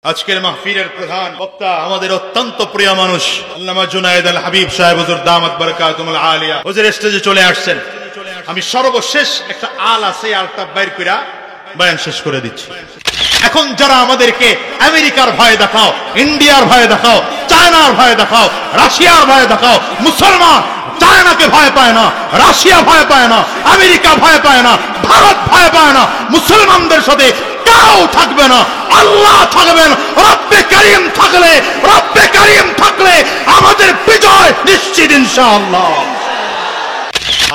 আজকের মাহফিলের প্রধান বক্তা আমাদের অত্যন্ত প্রিয় মানুষ আল্লামা জুনায়েদ আল হাবিব সাহেব হুজুর দামাত বারাকাতুহুল আলিয়া হুজুর স্টেজে চলে আসছেন। আমি সর্বশেষ একটা আল আছে, আলটা বাইর কইরা বয়ান শেষ করে দিচ্ছি। এখন যারা আমাদেরকে আমেরিকার ভয় দেখাও, ইন্ডিয়ার ভয় দেখাও, চায়নার ভয় দেখাও, রাশিয়ার ভয় দেখাও, মুসলমান চায়নাকে ভয় পায় না, রাশিয়া ভয় পায় না, আমেরিকা ভয় পায় না, ভারত ভয় পায় না, মুসলমানদের সাথে কেউ থাকবে না, আল্লাহ থাকবেন। রব্বে কারীম থাকলে, রব্বে কারীম থাকলে আমাদের বিজয় নিশ্চিত ইনশাআল্লাহ।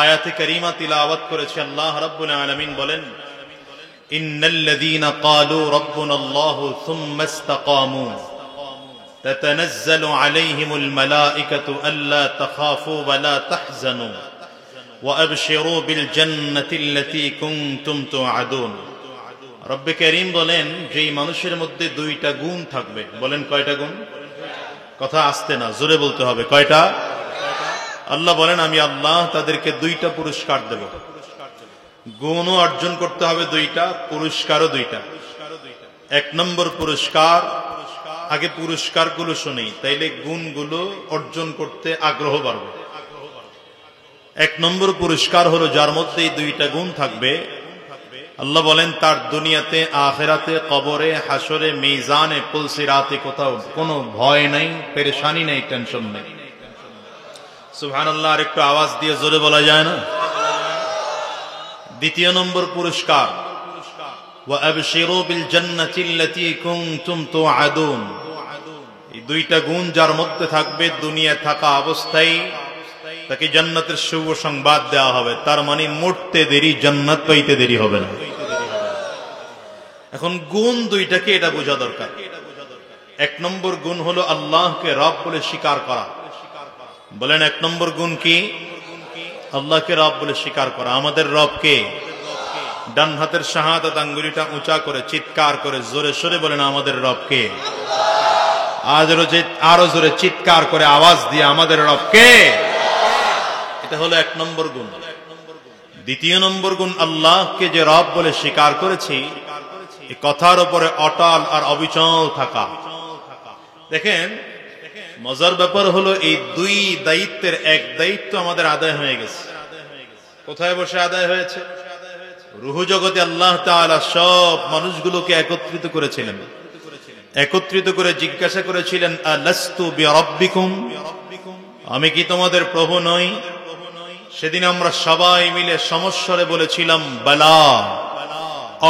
আয়াতে কারীমা তিলাওয়াত করেছে আল্লাহ রাব্বুল আলামিন বলেন, ইন্নাল্লাযীনা ক্বালু রাব্বুনাল্লাহু সুম্মা ইসতাকামু তাতানাজ্জালু আলাইহিমুল মালাঈকাতু আল্লা তাখাফু ওয়া লা তাহজানু ওয়া আবশিরু বিল জান্নাতিল্লাতী কুনতুম তুআদুন। রব্বে কারীম বলেন, যেই মানুষের মধ্যে দুইটা গুণ থাকবে, বলেন কয়টা গুণ? কথা আসতে না, জোরে বলতে হবে, কয়টা? আল্লাহ বলেন, আমি আল্লাহ তাদেরকে দুইটা পুরস্কার দেব। গুণও অর্জন করতে হবে দুইটা, পুরস্কারও দুইটা। এক নম্বর পুরস্কার, আগে পুরস্কারগুলো শুনি, তাইলে গুণগুলো অর্জন করতে আগ্রহ বাড়বে। এক নম্বর পুরস্কার হলো যার মধ্যে এই দুইটা গুণ থাকবে, আল্লাহ বলেন তার দুনিয়াতে, আখিরাতে, কবরে, হাসরে, মিজানে, পুলসিরাতে কোথাও কোনো ভয় নাই, পেরেশানি নাই, টেনশন নাই। সুবহানাল্লাহ। আর একটু আওয়াজ দিয়ে জোরে বলা যায় না? দ্বিতীয় নম্বর পুরস্কার, ওয়া আবশিরু বিল জান্নাতিল্লাতী কুনতুম তুআদুন। এই দুইটা গুণ যার মধ্যে থাকবে, দুনিয়া থাকা অবস্থায় তাকে জান্নাতের শুভ সংবাদ দেওয়া হবে। তার মানে মরতে দেরি, জান্নাত পাইতে দেরি হবে না। এখন গুণ দুইটাকে এটা বোঝা দরকার। এক নম্বর গুণ হলো আল্লাহকে রব বলে স্বীকার করা। বলেন এক নম্বর গুণ কি? আল্লাহকে রব বলে স্বীকার করা। আমাদের রবকে? ডান হাতের শাহাদাত আঙ্গুলিটা উঁচা করে চিৎকার করে জোরে সোরে বলেন, আমাদের রবকে। আরো জোরে চিৎকার করে আওয়াজ দিয়ে, আমাদের রবকে। এটা হলো এক নম্বর গুণ। দ্বিতীয় নম্বর গুণ, আল্লাহকে যে রব বলে স্বীকার করেছি, এই কথার উপরে অটল আর অবিচল থাকা। দেখেন, মজার ব্যাপার হলো এই দুই দায়িত্বের এক দায়িত্ব আমাদের আদায় হয়ে গেছে। কোথায় বসে আদায় হয়েছে? রুহ জগতে আল্লাহ তাআলা সব মানুষগুলোকে একত্রিত করেছিলেন। একত্রিত করে জিজ্ঞাসা করেছিলেন, আলাস্তু বিরাব্বিকুম, আমি কি তোমাদের প্রভু নই? সেদিন আমরা সবাই মিলে সমস্বরে বলেছিলাম, বালা,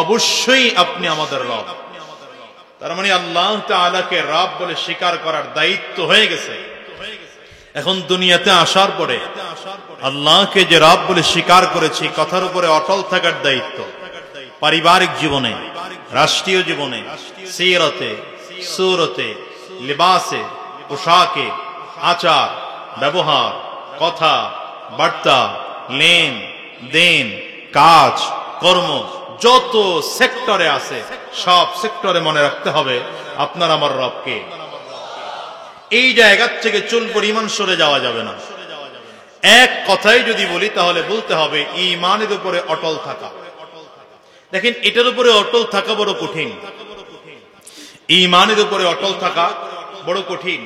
অবশ্যই আপনি আমাদের রব। তার মানে আল্লাহ তাআলাকে রব বলে স্বীকার করার দায়িত্ব হয়ে গেছে। এখন দুনিয়াতে আসার পরে আল্লাহকে যে রব বলে স্বীকার করেছি, কথার উপরে অটল থাকার দায়িত্ব। পারিবারিক জীবনে, রাষ্ট্রীয় জীবনে, সিরতে, সুরতে, লিবাসে, পোশাকে, আচার, ব্যবহার, কথা, বার্তা, লেন দেন, কাজ, কর্ম, যত সেক্টরে আছে সব সেক্টরে মনে রাখতে হবে আপনার আমার রবকে। এই জায়গা থেকে চুল পরিমাণ সরে যাওয়া যাবে না। এক কথাই যদি বলি তাহলে বলতে হবে ঈমানের উপরে অটল থাকা। দেখেন, এটার উপরে অটল থাকা বড় কঠিন। ঈমানের উপরে অটল থাকা বড় কঠিন,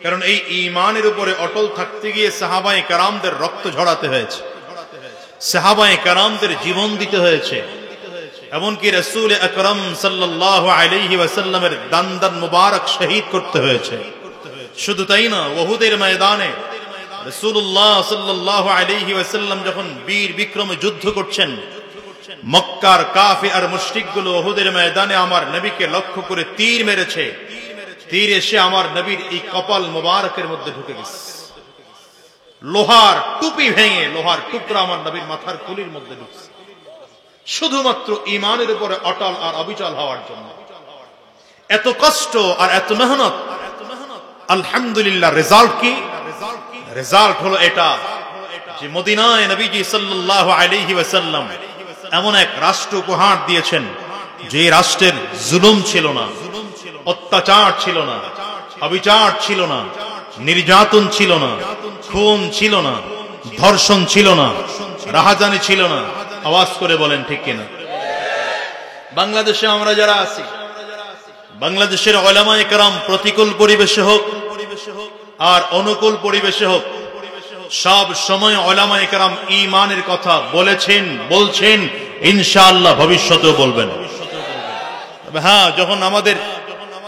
কারণ এই ঈমানের উপরে অটল থাকতে গিয়ে সাহাবায়ে কেরামদের রক্ত ঝরাতে হয়েছে, সাহাবায়ে কেরামদের জীবন দিতে হয়েছে, এমনকি রাসূল আকরাম সাল্লাল্লাহু আলাইহি ওয়াসাল্লামের দান মুবারক শহীদ করতে হয়েছে। শুধু তাই না, উহুদের ময়দানে রাসূলুল্লাহ সাল্লাল্লাহু আলাইহি ওয়াসাল্লাম যখন বীর বিক্রমে যুদ্ধ করছেন, মক্কার কাফির আর মুশরিকগুলো উহুদের ময়দানে আমার নবীকে লক্ষ্য করে তীর মেরেছে। তীর এসে আমার নবীর এই কপাল মুবারকের মধ্যে ঢুকে গেছে। লোহার টুপি ভেঙে লোহার টুকরা আমার নবীর মাথার খুলির মধ্যে ঢুকছে, শুধুমাত্র ঈমানের উপরে অটল আর অবিচল হওয়ার জন্য। এত কষ্ট আর এত মেহনত, আলহামদুলিল্লাহ। রেজাল্ট কি? রেজাল্ট হলো এটা যে মদিনায় নবীজি সাল্লাল্লাহু আলাইহি ওয়াসাল্লাম এমন এক রাষ্ট্র উপহার দিয়েছেন, যে রাষ্ট্রের জুলুম ছিল না, অত্যাচার ছিল না, অবিচার ছিল না, নির্যাতন ছিল না, খুন ছিল না, ধর্ষণ ছিল না, রাহাজানি ছিল না। আওয়াজ করে বলেন ঠিক কিনা? বাংলাদেশে আমরা যারা আছি, বাংলাদেশের উলামায়ে কেরাম প্রতিকূল পরিবেশে হোক আর অনুকূল পরিবেশে হোক, সব সময় উলামায়ে কেরাম ঈমানের কথা বলেছেন, বলছেন, ইনশাআল্লাহ ভবিষ্যতেও বলবেন। তবে হ্যাঁ, যখন আমাদের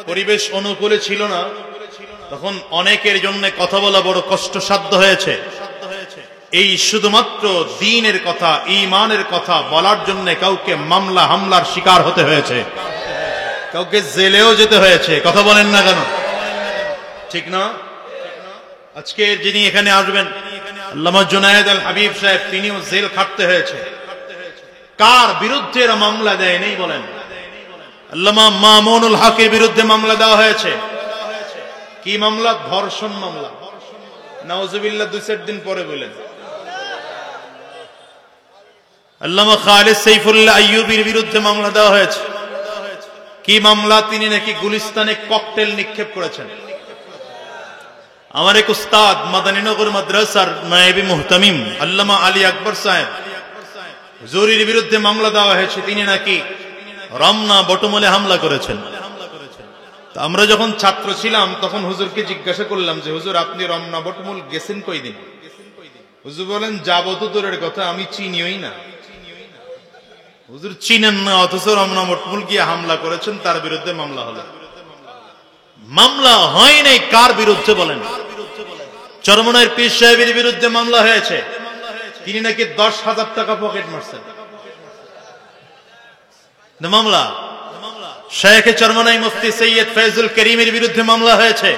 পরিবেশ অনুকূলে ছিল না, তখন অনেকের জন্য কথা বলা বড় কষ্টসাধ্য হয়েছে। এই শুধুমাত্র দ্বীনের কথা, ঈমানের কথা বলার জন্য কাউকে মামলা হামলার শিকার হতে হয়েছে, কাউকে জেলেও যেতে হয়েছে। কথা বলেন না কেন? ঠিক না? আজকে যিনি এখানে আসবেন, আল্লামা জুনায়েদ আল হাবিব সাহেব, তিনিও জেল খাটতে হয়েছে। কার বিরুদ্ধে এরা মামলা দেয় নেই বলেন? আল্লামা মামুনুল হকের বিরুদ্ধে মামলা দেওয়া হয়েছে। কি মামলা? ধর্ষণ মামলা। নাউজুবিল্লাহ, 2-4 দিন পরে বলেন। আল্লামা খালিদ সাইফুল্লাহ আইয়ুবীর বিরুদ্ধে মামলা দেওয়া হয়েছে। কি মামলা? তিনি নাকি গুলিস্তানে ককটেল নিক্ষেপ করেছেন। আমার এক উস্তাদ মাদানীনগর মাদ্রাসার নায়েবে মুহতামিম আল্লামা আলী আকবর সাহেব, হুজুরের বিরুদ্ধে মামলা দেওয়া হয়েছে, তিনি নাকি রমনা বটমূলে হামলা করেছেন। আমরা যখন ছাত্র ছিলাম তখন হুজুরকে জিজ্ঞাসা করলাম যে, হুজুর আপনি রমনা বটমূল গেছেন কয়দিন? হুজুর বলেন, যাবো তো দূরের কথা, আমি চিনিই না। হুজুর চিনেন না, অথচ রমনা বটমূল গিয়ে হামলা করেছেন, তার বিরুদ্ধে মামলা হলো। মামলা হয় নাই কার বিরুদ্ধে বলেন? চরমনায়ের পীর সাহেবের বিরুদ্ধে মামলা হয়েছে, তিনি নাকি 10,000 টাকা পকেট মারছেন। মামলা। শেখ চরমনাই মুফতি সৈয়দ ফয়জুল করিমের বিরুদ্ধে মামলা হয়েছে,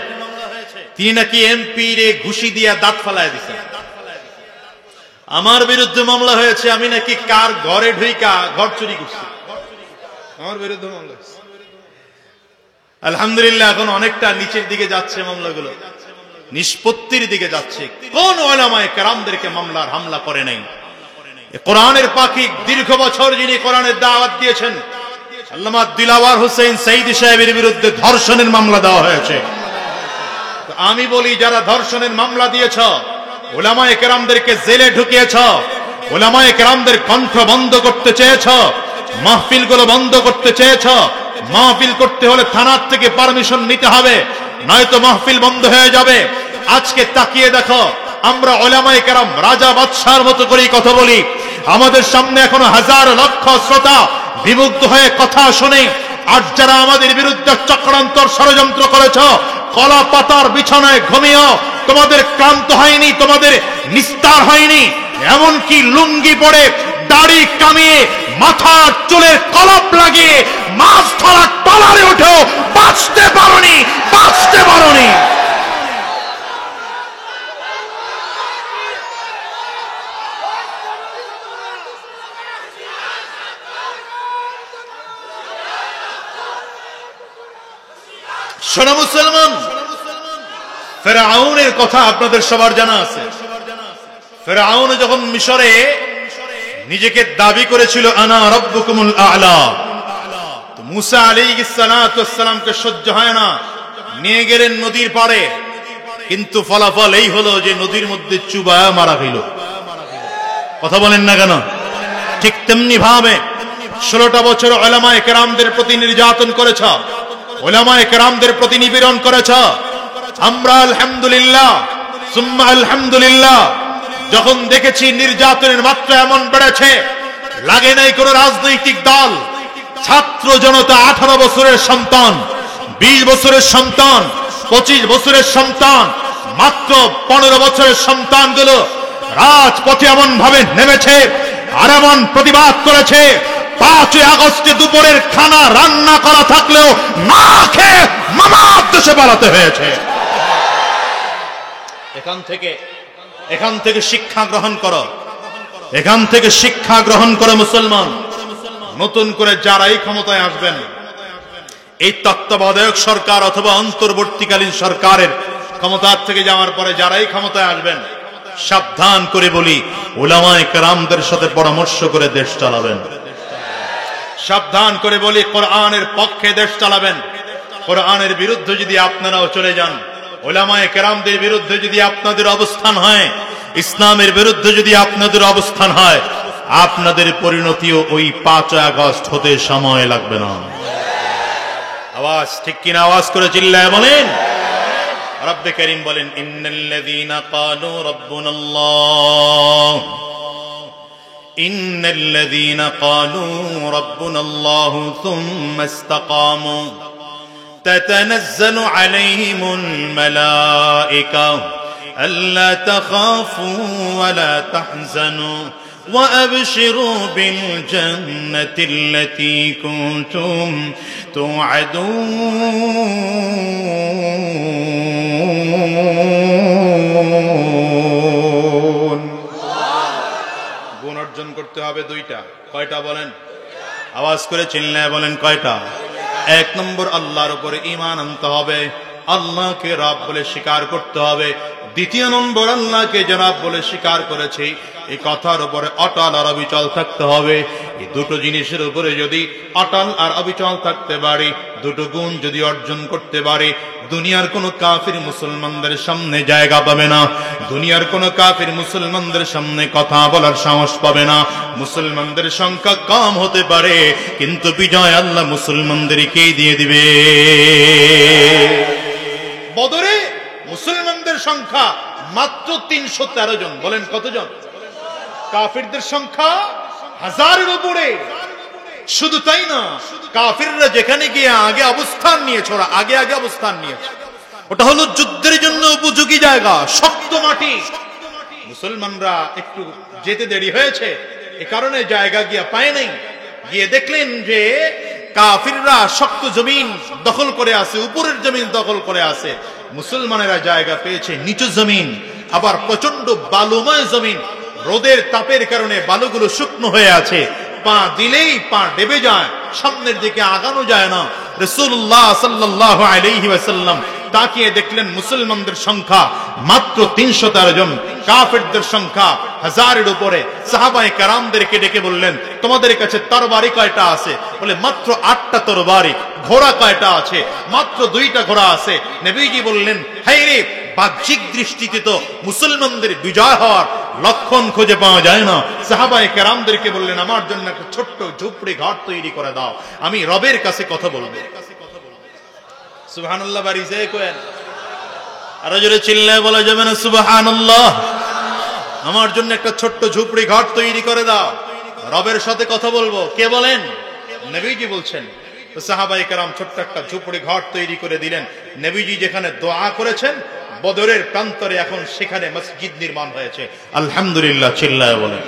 তিনি নাকি এমপি রে ঘুষি দিয়া দাঁত ফালায় দিচ্ছেন। আমার বিরুদ্ধে মামলা হয়েছে, আমি নাকি কার ঘরে ঢুইকা ঘর চুরি করছি, আমার বিরুদ্ধে মামলা হয়েছে। আলহামদুলিল্লাহ, এখন অনেকটা নিচের দিকে যাচ্ছে মামলাগুলো, নিষ্পত্তির দিকে যাচ্ছে। কোন উলামায়ে কেরামদেরকে মামলার হামলা করে নাই? কোরআনের পাখি, দীর্ঘ বছর যিনি কোরআনের দাওয়াত দিয়েছেন, আল্লামা দিলাওয়ার হোসেন সাইদি সাহেবের বিরুদ্ধে ধর্ষণের মামলা দেওয়া হয়েছে। আমি বলি, যারা ধর্ষণের মামলা দিয়েছ, উলামায়ে কেরামদেরকে জেলে ঢুকিয়েছ, উলামায়ে কেরামদের কণ্ঠ বন্ধ করতে চেয়েছ, মাহফিলগুলো বন্ধ করতে চেয়েছ। মাহফিল করতে হলে থানার থেকে পারমিশন নিতে হবে, নয়তো মাহফিল বন্ধ হয়ে যাবে। আজকে তাকিয়ে দেখো, আমরা উলামায়ে কেরাম রাজা বাদশার মতো করেই কথা বলি। আমাদের সামনে এখনো হাজার লক্ষ শ্রোতা বিমুগ্ধ হয়ে কথা শুনে। আর যারা আমাদের বিরুদ্ধে চক্রান্তর ষড়যন্ত্র করেছ, কলা পাতার বিছানায় ঘুমিয়েও তোমাদের ক্লান্ত হয়নি, তোমাদের নিস্তার হয়নি। এমনকি লুঙ্গি পরে, দাড়ি কামিয়ে, মাথার চুলের কলপ লাগিয়ে মাছ ধরার ট্রলারে উঠেও বাঁচতে পারোনি, বাঁচতে পারোনি। শোনো মুসলমান, ফেরাউনের কথা আপনাদের সবার জানা আছে। ফেরাউন যখন মিশরে নিজেকে দাবি করেছিল, আনা রাব্বুকুমুল আ'লা, তো মুসা আলাইহিস সালাতু ওয়াস সালামকে সহ্য হয় না, নিয়ে গেলেন নদীর পাড়ে। কিন্তু ফলাফল এই হলো যে নদীর মধ্যে চুবায়া মারা হইল। কথা বলেন না কেন? ঠিক তেমনি ভাবে 16টা বছর উলামায়ে কেরামদের প্রতি নির্যাতন করেছ, উলামায়ে কেরামদের প্রতি নিপীড়ন করেছ। আমরা আলহামদুলিল্লাহ সুম্মা আলহামদুলিল্লাহ যখন দেখেছি নির্যাতনের মাত্রা এমন বেড়েছে, লাগে নাই কোন রাজনৈতিক দল, ছাত্র জনতা, 18 বছরের সন্তান, 20 বছরের সন্তান, 25 বছরের সন্তান, মাত্র 15 বছরের সন্তানগুলো রাজপথে এমন ভাবে নেমেছে আর এমন প্রতিবাদ করেছে, 5 আগস্টে দুপুরের খানা রান্না করা থাকলেও না খেয়ে মামার দেশে পালাতে হয়েছে। এখান থেকে শিক্ষা গ্রহণ করো, এখান থেকে শিক্ষা গ্রহণ করে মুসলমান। নতুন করে যারাই ক্ষমতায় আসবেন, এই তত্ত্বাবধায়ক সরকার অথবা অন্তর্বর্তীকালীন সরকারের ক্ষমতার থেকে যাওয়ার পরে যারাই ক্ষমতায় আসবেন, সাবধান করে বলি, উলামায়ে কেরামদের সাথে পরামর্শ করে দেশ চালাবেন। সাবধান করে বলি, কোরআনের পক্ষে দেশ চালাবেন। কোরআনের বিরুদ্ধে যদি আপনারাও চলে যান, উলামায়ে কেরামদের বিরুদ্ধে যদি আপনাদের অবস্থান হয়, ইসলামের বিরুদ্ধে যদি আপনাদের অবস্থান হয়, আপনাদের পরিণতিও ওই 5 আগস্ট হতে সময় লাগবে না। আওয়াজ ঠিক কিনা? আওয়াজ করে চিল্লায় বলেন। রব্বে কারীম বলেন, ইন্নাল্লাযীনা ক্বালু রাব্বুনাল্লাহ, ইন্নাল্লাযীনা ক্বালু রাব্বুনাল্লাহু থুম্মা ইসতাকামু তাতানাজ্জালু আলাইহিমুল মালায়েকা আল্লা তাখাফু ওয়া লা তাহজানু وأبشروا بالجنة التي كنتم توعدون। গুণ অর্জন করতে হবে দুইটা। কয়টা বলেন? আওয়াজ করে চিল্লায় বলেন কয়টা? এক নম্বর, আল্লাহর উপরে ঈমান আনতে হবে, আল্লাহকে রব বলে স্বীকার করতে হবে। দ্বিতীয় নম্বর, আল্লাহকে যে রব বলে স্বীকার করেছি এই কথার উপরে অটল আর অবিচল থাকতে হবে। এই দুটো জিনিসের উপরে যদি অটল আর অবিচল থাকতে পারি, দুটো গুণ যদি অর্জন করতে পারি, দুনিয়ার কোন কাফির মুসলমানদের সামনে জায়গা পাবে না, দুনিয়ার কোন কাফির মুসলমানদের সামনে কথা বলার সাহস পাবে না। মুসলমানদের সংখ্যা কম হতে পারে, কিন্তু বিজয় আল্লাহ মুসলমানদেরকেই দিয়ে দিবে। বদরে মুসলমানদের সংখ্যা মাত্র 313 জন। বলেন কতজন? কাফিরদের সংখ্যা 1000-এর উপরে। শুধু তাই না, কাফিররা যেখানে গিয়ে আগে অবস্থান নিয়েছে, ওরা আগে আগে অবস্থান নিয়েছে, ওটা হলো যুদ্ধের জন্য উপযোগী জায়গা, শক্ত মাটি। মুসলমানরা একটু যেতে দেরি হয়েছে, এ কারণে জায়গা গিয়া পায় নাই। গিয়ে দেখলেন যে কাফিররা শক্ত জমিন দখল করে আছে, উপরের জমিন দখল করে আছে। মুসলমানেরা জায়গা পেয়েছে নিচু জমিন, আবার প্রচন্ড বালুময় জমিন। রোদের তাপের কারণে বালুগুলো শুকনো হয়ে আছে, পা দিলেই পা ডেবে যায়, সামনের দিকে আগানো যায় না। রাসূলুল্লাহ সাল্লাল্লাহু আলাইহি ওয়াসাল্লাম তাকিয়ে দেখলেন মুসলমানদের সংখ্যা মাত্র 313 জন, কাফিরদের সংখ্যা 1000-এর উপরে। সাহাবায়ে কেরামদেরকে ডেকে বললেন, তোমাদের কাছে তরবারি কয়টা আছে? বলে মাত্র 8টা তরবারি। ঘোড়া কয়টা আছে? মাত্র 2টা ঘোড়া আছে। নবীজি বললেন, হায়রে, বাহ্যিক দৃষ্টিতে তো মুসলমানদের বিজয় হওয়ার লক্ষণ খুঁজে পাওয়া যায় না। সাহাবায়ে কেরামদেরকে বললেন, আমার জন্য একটা ছোট্ট ঝুপড়ি ঘর তৈরি করে দাও, আমি রবের কাছে কথা বলবো। সুবহানাল্লাহ বাড়ি যায় কোয়েন? আরো জোরে চিল্লায় বলা যাবে না সুবহানাল্লাহ? আমার জন্য একটা ছোট্ট ঝুপড়ি ঘর তৈরি করে দাও, রবের সাথে কথা বলবো। কে বলেন? নবীজি বলছেন। তো সাহাবায়ে কেরাম ছোট্ট একটা ঝুপড়ি ঘর তৈরি করে দিলেন। নবীজি যেখানে দোয়া করেছেন বদরের প্রান্তরে, এখন সেখানে মসজিদ নির্মাণ হয়েছে। আলহামদুলিল্লাহ, চিল্লায় বলেন।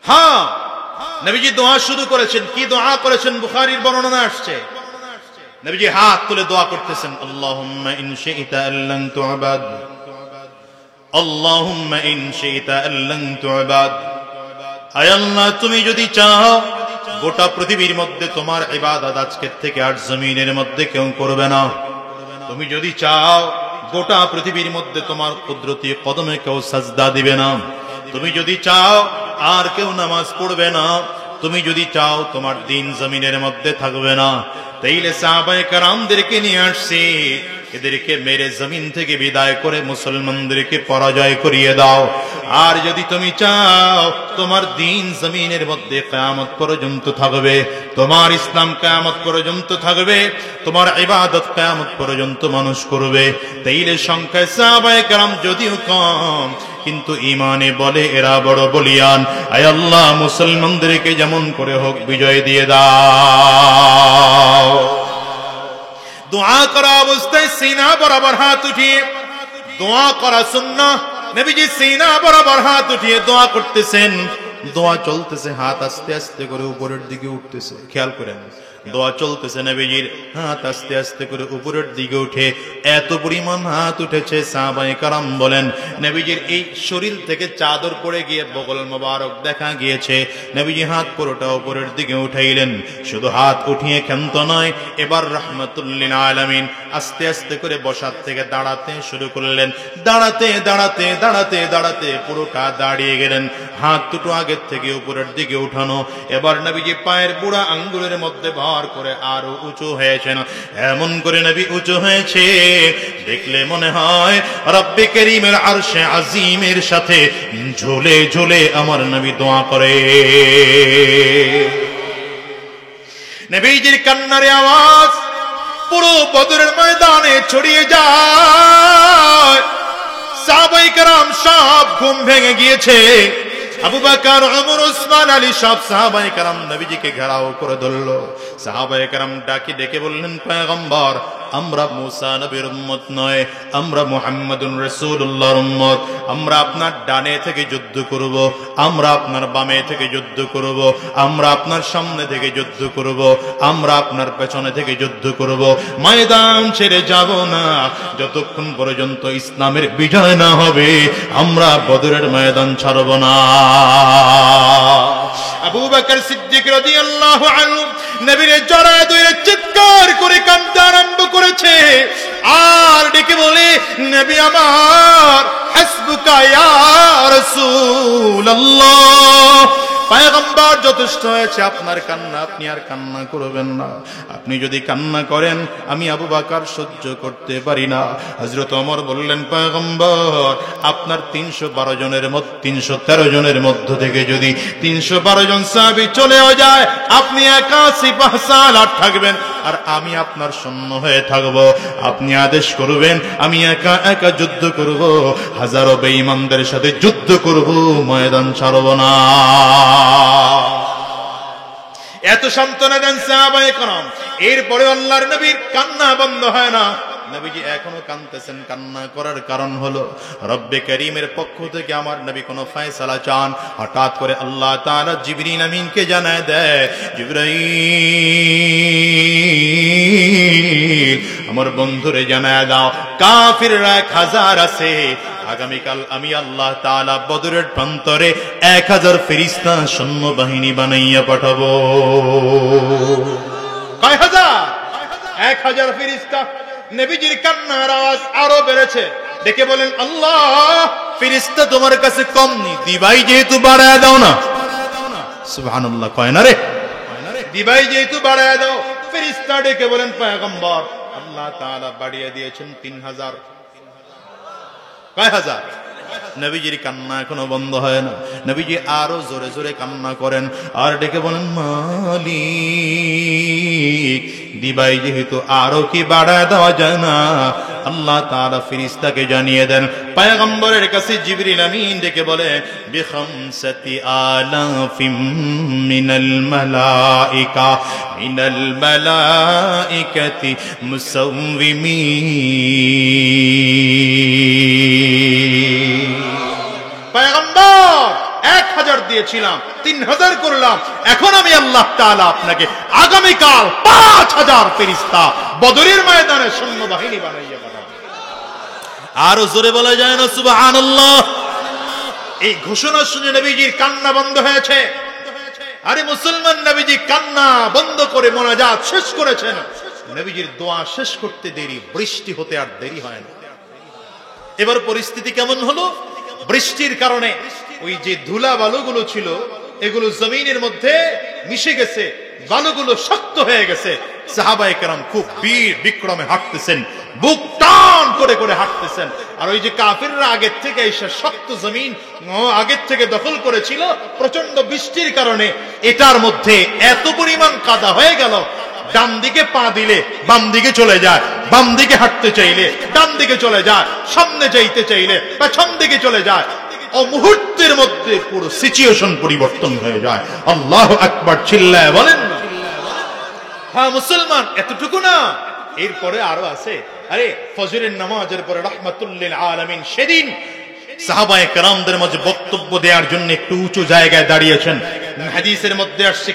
হ্যাঁ, নবীজি দোয়া শুরু করেছেন। কি দোয়া করেছেন? বুখারীর বর্ণনা আসছে। নবীজি হাত তুলে দোয়া করতেছেন, আল্লাহুম্মা ইন শি'তা আল্লান তু'বাদ, আল্লাহুম্মা ইন শি'তা আল্লান তু'বাদ। আয় আল্লাহ, তুমি যদি চাও গোটা পৃথিবীর মধ্যে তোমার ইবাদত আজকের থেকে আর জমিনের মধ্যে কেউ করবে না। তুমি যদি চাও গোটা পৃথিবীর মধ্যে তোমার কুদরতি কদমে কেউ সাজদা দিবে না। তুমি যদি চাও আর কেউ নামাজ পড়বে না। তুমি যদি চাও তোমার দিন জমিনের মধ্যে থাকবে না। তাইলে সাহাবায়ে কেরামদেরকে নিয়ে আসছি, এদেরকে মেরে জমিন থেকে বিদায় করে মুসলমানদেরকে পরাজয় করিয়ে দাও। আর যদি তুমি চাও তোমার দিন জমিনের মধ্যে কিয়ামত পর্যন্ত থাকবে, তোমার ইসলাম কিয়ামত পর্যন্ত থাকবে, তোমার ইবাদত কিয়ামত পর্যন্ত মানুষ করবে, তাইলে সংখ্যায় সাহাবায়ে কেরাম যদিও কম, কিন্তু ঈমানে বলে এরা বড় বলিয়ান। আয় আল্লাহ, মুসলমানদেরকে যেমন করে হোক বিজয় দিয়ে দাও। দোয়া করা অবস্থায় সিনা বরাবর হাত উঠিয়ে দোয়া করা সুন্নাহ। নবীজি সিনা বরাবর হাত উঠিয়ে দোয়া করতেছেন। দোয়া চলতেছে, হাত আস্তে আস্তে করে উপরের দিকে উঠতেছে। খেয়াল করেন, দোয়া চলতেছে, নবীজির হাত আস্তে আস্তে করে উপরের দিকে উঠে এত পরিমাণ হাত উঠেছে, সাহাবায়ে কেরাম বলেন নবীজির এই শরীর থেকে চাদর পড়ে গিয়ে বগল মোবারক দেখা গিয়েছে। নবীজি হাত পুরোটা উপরের দিকে উঠাইলেন। শুধু হাত উঠিয়ে ক্ষান্ত নয়, এবার রাহমাতুল লিল আলামিন আস্তে আস্তে করে বসার থেকে দাঁড়াতে শুরু করলেন। দাঁড়াতে দাঁড়াতে দাঁড়াতে দাঁড়াতে পুরোটা দাঁড়িয়ে গেলেন। হাত দুটো আগের থেকে উপরের দিকে উঠানো। এবার নবীজি পায়ের বুড়া আঙ্গুলের মধ্যে ভর করে আরো উঁচু হয়েছেন। এমন করে নবী উঁচু হয়েছে দেখলে মনে হয় রব্বে কারীমের আরশে আজিমের সাথে ঝুলে ঝুলে আমার নবী দোয়া করে। নবীজির কান্নার আওয়াজ পুরো বদরের ময়দানে ছড়িয়ে যায়। সাহাবায়ে কেরাম সব ঘুম ভেঙে গিয়েছে। আবু বকর, ওমর, ওসমান, আলী সব সাহাবায়ে কেরাম নবীজিকে ঘেরাও করে ধরল। সাহাবায়ে কেরাম ডেকে বললেন, পয়গম্বর, আমরা মুসা নবীর উম্মত নয়, আমরা মুহাম্মাদুর রাসূলুল্লাহর উম্মত। আমরা আপনার ডানে থেকে যুদ্ধ করব, আমরা আপনার বামে থেকে যুদ্ধ করব, আমরা আপনার সামনে থেকে যুদ্ধ করব, আমরা আপনার পেছনে থেকে যুদ্ধ করব। ময়দান ছেড়ে যাব না যতক্ষণ পর্যন্ত ইসলামের বিজয় না হবে। আমরা বদরের ময়দান ছাড়ব না। আবু বকর সিদ্দিক রাদিয়াল্লাহু আনহু নবীর জড়ায় ধরে চিৎকার করে কাঁদতে আরম্ভ করেছে আর ডেকে বলে, নবী আমার, হাসবুকা ইয়া রাসূলুল্লাহ, পয়গম্বর যথেষ্ট হয়েছে আপনার কান্না, আপনি আর কান্না করবেন না। আপনি যদি কান্না করেন আমি আবু বকর সহ্য করতে পারি না। হযরত ওমর বললেন, পয়গম্বর, আপনার 313 জনের মধ্য থেকে যদি 312 জন সাহাবী চলেও যায়, আপনি একা সিপাহ সালার থাকবেন আর আমি আপনার সৈন্য হয়ে থাকব। আপনি আদেশ করবেন, আমি একা একা যুদ্ধ করব, হাজারো বেঈমানদের সাথে যুদ্ধ করব, ময়দান ছাড়ব না। এত সান্ত্বনা দেন সাহাবায়ে কেরাম। এরপরে আল্লাহর নবীর কান্না বন্ধ হয় না। নবীজি এখনো কাঁদতেছেন। কান্না করার কারণ হলো রব্বে করিমের পক্ষ থেকে আমার নবী কোনো ফয়সালা চান। হঠাৎ করে আল্লাহ তাআলা জিবরিল আমিনকে জানায় দেয়, জিবরাইল, আমার বন্ধুরে জানায় দাও কাফিররা 1000 আছে। আগামীকাল আমি আল্লাহ তাআলা বদরের প্রান্তরে 1000 ফেরেশতা সৈন্যবাহিনী বানাইয়া পাঠাবো। কয় হাজার? 1000 ফেরেশতা। নবীজির কান্নার আওয়াজ আরো বেড়েছে। ডেকে বলেন, আল্লাহ, ফেরেশতা তোমার কাছে কম নি, দিবাই যেহেতু বাড়ায় দাও না। সুবহানাল্লাহ, কয় না রে, দিবাই যেহেতু বাড়ায় দাও। ফেরেশতা ডেকে বলেন, পয়গম্বর, আল্লাহ তাআলা বাড়িয়ে দিয়েছেন 3000। কয় হাজার? নবীজির কান্না এখনো বন্ধ হয় না। নবীজি আরো জোরে জোরে কান্না করেন আর ডেকে বলেন, মালিক, দিবাই যেহেতু আরো কি বাড়ায় দেওয়া যায় না? আল্লাহ তাআলা ফেরেশতাকে জানিয়ে দেন। পয়গম্বরের কাছে জিবরিল আমিন ডেকে বলে, বিখামসাতি আলাফিম মিনাল মালাইকাতি মুসাউবিমিন। পয়গম্বর, 1000 দিয়েছিলাম, 3000 করলাম। এখন আমি আল্লাহ তাআলা আপনাকে আগামীকাল 5000 ফেরেশতা বদরের ময়দানে সৈন্যবাহিনী বানাইয়া পাঠাবো। আরো জোরে বলা যায় না সুবহানাল্লাহ? এই ঘোষণা শুনে নবীজির কান্না বন্ধ হয়েছে। আরে মুসলমান, নবীজি কান্না বন্ধ করে মোনাজাত শেষ করেছেন। নবীজির দোয়া শেষ করতে দেরি, বৃষ্টি হতে আর দেরি হয় না। এবার পরিস্থিতি কেমন হলো? বৃষ্টির কারণে ওই যে ধুলা বালুগুলো ছিল এগুলো জমিনের মধ্যে মিশে গেছে, বালুগুলো শক্ত হয়ে গেছে। সাহাবায়ে কেরাম খুব বীর বিক্রমে হাঁটতেছেন, বুক টান করে করে হাঁটতেছেন। আর ওই যে কাফিররা আগের থেকে এসে শক্ত জমিন আগের থেকে দখল করেছিল, প্রচন্ড বৃষ্টির কারণে এটার মধ্যে এত পরিমাণ কাদা হয়ে গেল, ডান দিকে পা দিলে বাম দিকে চলে যায়, বাম দিকে হাঁটতে চাইলে ডান দিকে চলে যায়, সামনে যাইতে চাইলে পেছন দিকে চলে যায়। ও মুহূর্তের মধ্যে পুরো সিচুয়েশন পরিবর্তন হয়ে যায়। আল্লাহু আকবার চিল্লায় বলেন না? হ্যাঁ মুসলমান, এতটুকু না, এরপরে আরো আছে। আরে ফজরের নামাজের পরে রাহমাতুল লিল আলামিন সেদিন সাহাবায়ে কেরামদের মাঝে বক্তব্য দেওয়ার জন্য একটু উঁচু জায়গায় দাঁড়িয়েছেন। হাদিসের মধ্যে আসছে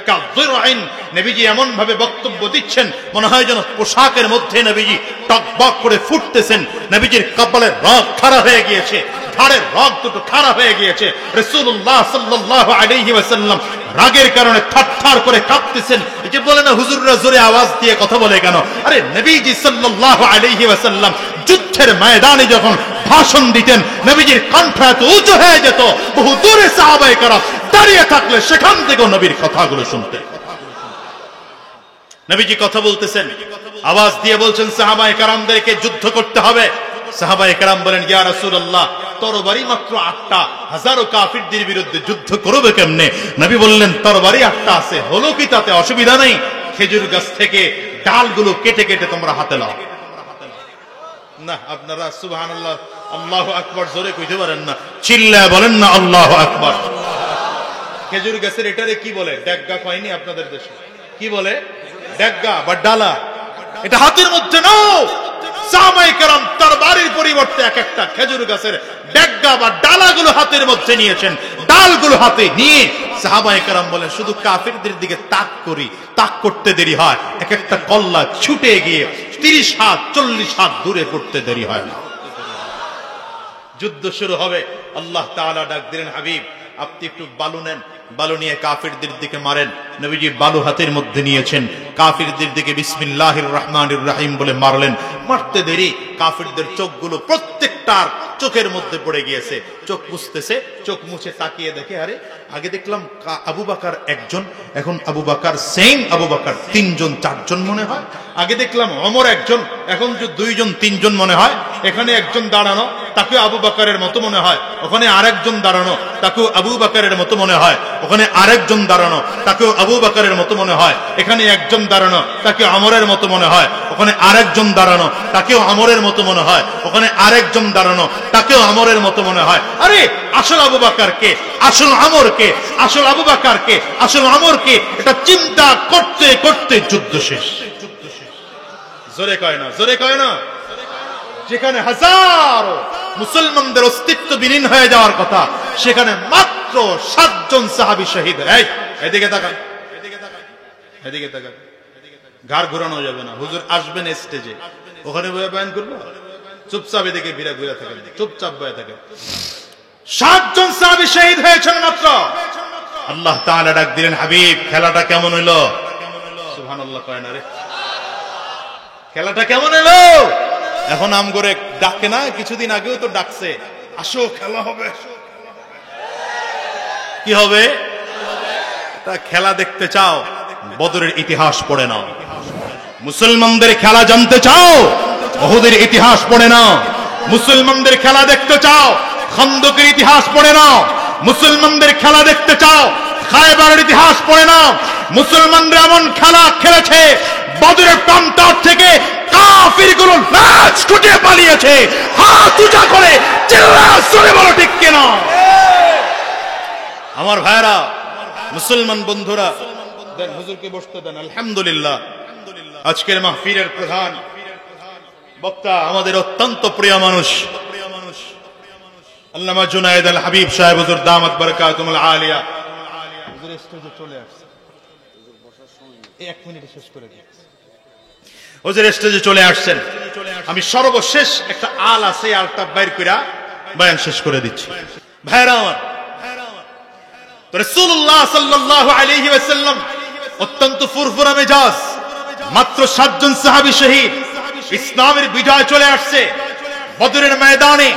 কাযরাইন, নবীজি এমন ভাবে বক্তব্য দিচ্ছেন মনে হয় যেন পোশাকের মধ্যে নবীজি টকবক করে ফুটতেছেন। নবীজির কপালের রগ খাড়া হয়ে গিয়েছে, ঘাড়ের রগ দুটো খাড়া হয়ে গিয়েছে। রাসূলুল্লাহ সাল্লাল্লাহু আলাইহি ওয়াসাল্লাম রাগের কারণে থরথর করে কাঁপতেছেন। এই যে বলে না হুজুররা জোরে আওয়াজ দিয়ে কথা বলে কেন? আরে নবীজি সাল্লাল্লাহু আলাইহি ওয়াসাল্লাম যুদ্ধের ময়দানে যখন ভাষণ দিতেন নবীজির কণ্ঠ এত উঁচু হয়ে যেত, বহু দূরে সাহাবায়ে কেরাম দাঁড়িয়ে থাকলে সেখান থেকেও নবীর কথাগুলো শুনতেন। নবীজি কথা বলতেছেন, আওয়াজ দিয়ে বলছেন সাহাবায়ে কেরামদেরকে যুদ্ধ করতে হবে। সাহাবায়ে কেরাম বলেন, ইয়া রাসূলুল্লাহ, তরবারি মাত্র 8টা, হাজারো কাফিরদের বিরুদ্ধে যুদ্ধ করবে কেমনে? নবী বললেন, তরবারি 8টা আছে, হলো কি তাতে? অসুবিধা নেই, খেজুর গাছ থেকে ডালগুলো কেটে কেটে তোমরা হাতে নাও। না, আপনারা সুবহানাল্লাহ আল্লাহু আকবার জোরে কইতে পারেন না, চিল্লায় বলেন না আল্লাহু আকবার। খেজুর গাছের এটারে কি বলে? ডেগগা কয়নি আপনাদের দেশে? কি বলে? ডেগগা বা ডালা। এটা হাতের মধ্যে নাও। সাহাবায়ে কেরাম তরবারির পরিবর্তে এক একটা খেজুর গাছের ডেগগা বা ডালাগুলো হাতের মধ্যে নিয়েছেন। ডালগুলো হাতে নিয়ে সাহাবায়ে কেরাম বলেন, শুধু কাফিরদের দিকে তাক করি, তাক করতে দেরি হয়, এক একটা কল্লা ছুটে গিয়ে 30 হাত 40 হাত দূরে পড়তে দেরি হয় না। যুদ্ধ শুরু হবে। আল্লাহ তাআলা ডাক দিলেন, হাবিব আপনি একটু বালু নেন, বালু নিয়ে কাফিরদের দিকে মারেন। নবীজি বালু হাতের মধ্যে নিয়েছেন, কাফিরদের দিকে বিসমিল্লাহির রহমানির রহিম বলে মারলেন। মারতে দেরি কাফিরদের চোখগুলো প্রত্যেকটার চোখের মধ্যে পড়ে গিয়েছে। চোখ মুছতেছে, চোখ মুছে তাকিয়ে দেখে, আরে আগে দেখলাম আবু বকর একজন, এখন আবু বকর সেম আবু বকর 3 জন 4 জন মনে হয়। আগে দেখলাম ওমর একজন, এখন যে 2 জন 3 জন মনে হয়। এখানে একজন দাঁড়ানো, তাকে আবু বকরের মতো মনে হয়। ওখানে আরেকজন দাঁড়ানো, তাকেও আবু বকরের মতো মনে হয়। ওখানে আরেকজন দাঁড়ানো, তাকেও আবু বকরের মতো মনে হয়। এখানে একজন দাঁড়ানো, তাকে ওমরের মতো মনে হয়। ওখানে আরেকজন দাঁড়ানো, তাকেও ওমরের মতো মনে হয়। ওখানে আরেকজন দাঁড়ানো, তাকেও ওমরের মতো মনে হয়। আরে আসল আবু বকর কে, আসল ওমর কে, আসল আবু বকর কে, আসল ওমর কে, এটা চিন্তা করতে করতে যুদ্ধ শেষ। জোরে কয় না, জোরে কয় না। যেখানে হাজারো মুসলমানদের অস্তিত্ব বিলীন হয়ে যাওয়ার কথা, সেখানে মাত্র 7 জন সাহাবী শহীদ। এদিকে তাকান, এদিকে তাকান। ঘাড় ঘোরানো যাবে না। হুজুর আসবেন স্টেজে, ওখানে বয়ে বয়ান করবো, চুপচাপ এদিকে ঘুরে ঘুরে থাকেন, চুপচাপ বয়ে থাকেন। 7 জন সাহাবী শহীদ হয়েছেন মাত্র। আল্লাহ তাআলা ডাক দিলেন, হাবিব খেলাটা কেমন হইলো? সুবহানাল্লাহ কয় না রে, খেলাটা কেমন হলো? এখন আম করে ডাকে না, কিছুদিন আগেও তো ডাকছে, আসো খেলা হবে। কি হবে? খেলা দেখতে চাও? বদরের ইতিহাস পড়ে নাও। মুসলমানদের খেলা জানতে চাও? উহুদের ইতিহাস পড়ে নাও। মুসলমানদের খেলা দেখতে চাও? খন্দকের ইতিহাস পড়ে নাও। মুসলমানদের খেলা দেখতে চাও? খায়বারের ইতিহাস পড়ে নাও। মুসলমানরা এমন খেলা খেলেছে, বদরের প্রান্তর থেকে কাফিরগুলো লাশ ছুটে পালিয়েছে। হাত উঁচা করে চিল্লায়ে বলো ঠিক কিনা? আমার ভাইরা, মুসলমান বন্ধুরা, দেন হুজুরকে বসতে দেন। আলহামদুলিল্লাহ, আজকের মাহফিলের প্রধান বক্তা আমাদের অত্যন্ত প্রিয় মানুষ আল্লামা জুনায়েদ আল হাবিব সাহেব হুজুর দামাত বারাকাতুহুল আলিয়া। হুজুর স্টেজে চলে আসছে, 1 মিনিটে শেষ করে দিই। হুজুর স্টেজে চলে আসছেন। আমি সর্বশেষ একটা আল আছে, আলটা বাইর কইরা বয়ান শেষ করে দিচ্ছি। ভাইরা আমার, রাসূলুল্লাহ সাল্লাল্লাহু আলাইহি ওয়াসাল্লাম অত্যন্ত ফুরফুরা মেজাজ। মাত্র 7 জন সাহাবী শহীদ। ইসলামের বিজয় চলে আসছে। বদরের ময়দানে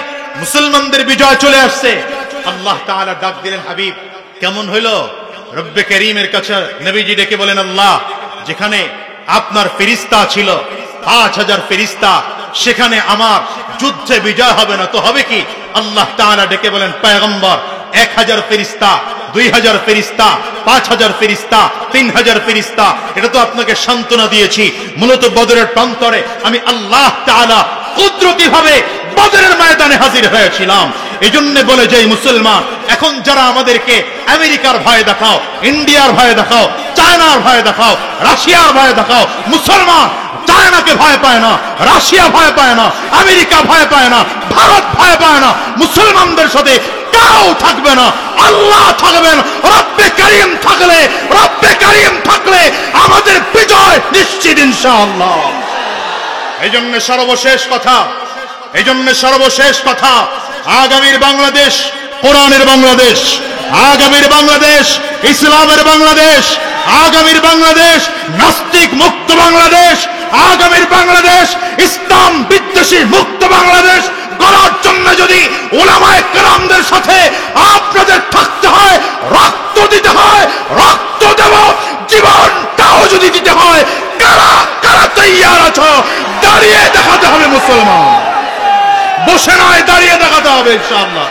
মুসলমানদের বিজয় চলে আসছে। আল্লাহ তাআলা ডাক দিলেন, হাবিব কেমন হইল? রব্বে কারীমের কাছে নবীজি ডেকে বলেন, আল্লাহ যেখানে আপনার ফেরেশতা ছিল 5000 ফেরেশতা, সেখানে আমার যুদ্ধে বিজয় হবে না তো হবে কি? আল্লাহ তাআলা ডেকে বলেন, পয়গম্বর 1000 ফেরেশতা, 2000 ফেরেশতা, 5000 ফেরেশতা, 3000 ফেরেশতা, এটা তো আপনাকে সান্ত্বনা দিয়েছি। মূলত বদরের প্রান্তরে আমি আল্লাহ তাআলা কুদরতি ভাবে বদরের ময়দানে হাজির হয়েছিলাম। এজন্য বলে যে মুসলমান, এখন যারা আমাদেরকে আমেরিকার ভয় দেখাও, ইন্ডিয়ার ভয় দেখাও, চায়নার ভয় দেখাও, রাশিয়ার ভয় দেখাও, মুসলমান চায়নাকে ভয় পায় না, রাশিয়া ভয় পায় না, আমেরিকা ভয় পায় না, ভারত ভয় পায় না। মুসলমানদের সাথে কেউ থাকবে না, আল্লাহ থাকবেন। রব্বে কারীম থাকলে, রব্বে কারীম থাকলে আমাদের বিজয় নিশ্চিত ইনশাআল্লাহ। এইজন্য সর্বশেষ কথা, আগামীর বাংলাদেশ কোরআনের বাংলাদেশ, আগামীর বাংলাদেশ ইসলামের বাংলাদেশ, আগামীর বাংলাদেশ নাস্তিক মুক্ত বাংলাদেশ, আগামীর বাংলাদেশ ইসলাম বিদ্বেষী মুক্ত বাংলাদেশ গড়ার জন্য যদি উলামায়ে কেরামদের সাথে আপনাদের থাকতে হয়, রক্ত দিতে হয়, রক্ত দেব, জীবনটাও যদি দিতে হয়, কারা কারা তৈয়ার আছো? দাঁড়িয়ে দেখাতে হবে মুসলমান, বসে নয়, দাঁড়িয়ে দেখাতে হবে ইনশাআল্লাহ।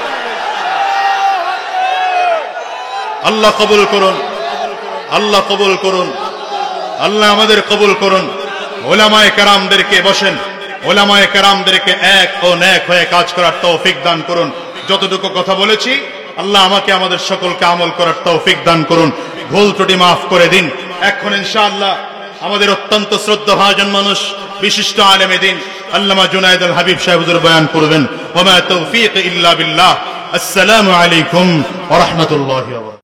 আল্লাহ কবুল করুন, আল্লাহ কবুল করুন। আল্লাহ আমাদের কবুল করুন। ওলামায়ে কেরামদেরকে বসেন, ওলামায়ে কেরামদেরকে এক ও নেক হয়ে কাজ করার তৌফিক দান করুন। যতটুকু কথা বলেছি আল্লাহ আমাকে আমাদের সকলকে আমল করার তৌফিক দান করুন। ভুল ত্রুটি মাফ করে দিন। এখন ইনশাআল্লাহ আমাদের অত্যন্ত শ্রদ্ধাভাজন মানুষ, বিশিষ্ট আলেমে দ্বীন আল্লামা জুনায়েদ আল হাবিব সাহেব হুজুর বয়ান করবেন। ওয়া মা তৌফিক ইল্লা বিল্লাহ। আসসালামু আলাইকুম ওয়া রাহমাতুল্লাহি ওয়া বারাকাতুহু।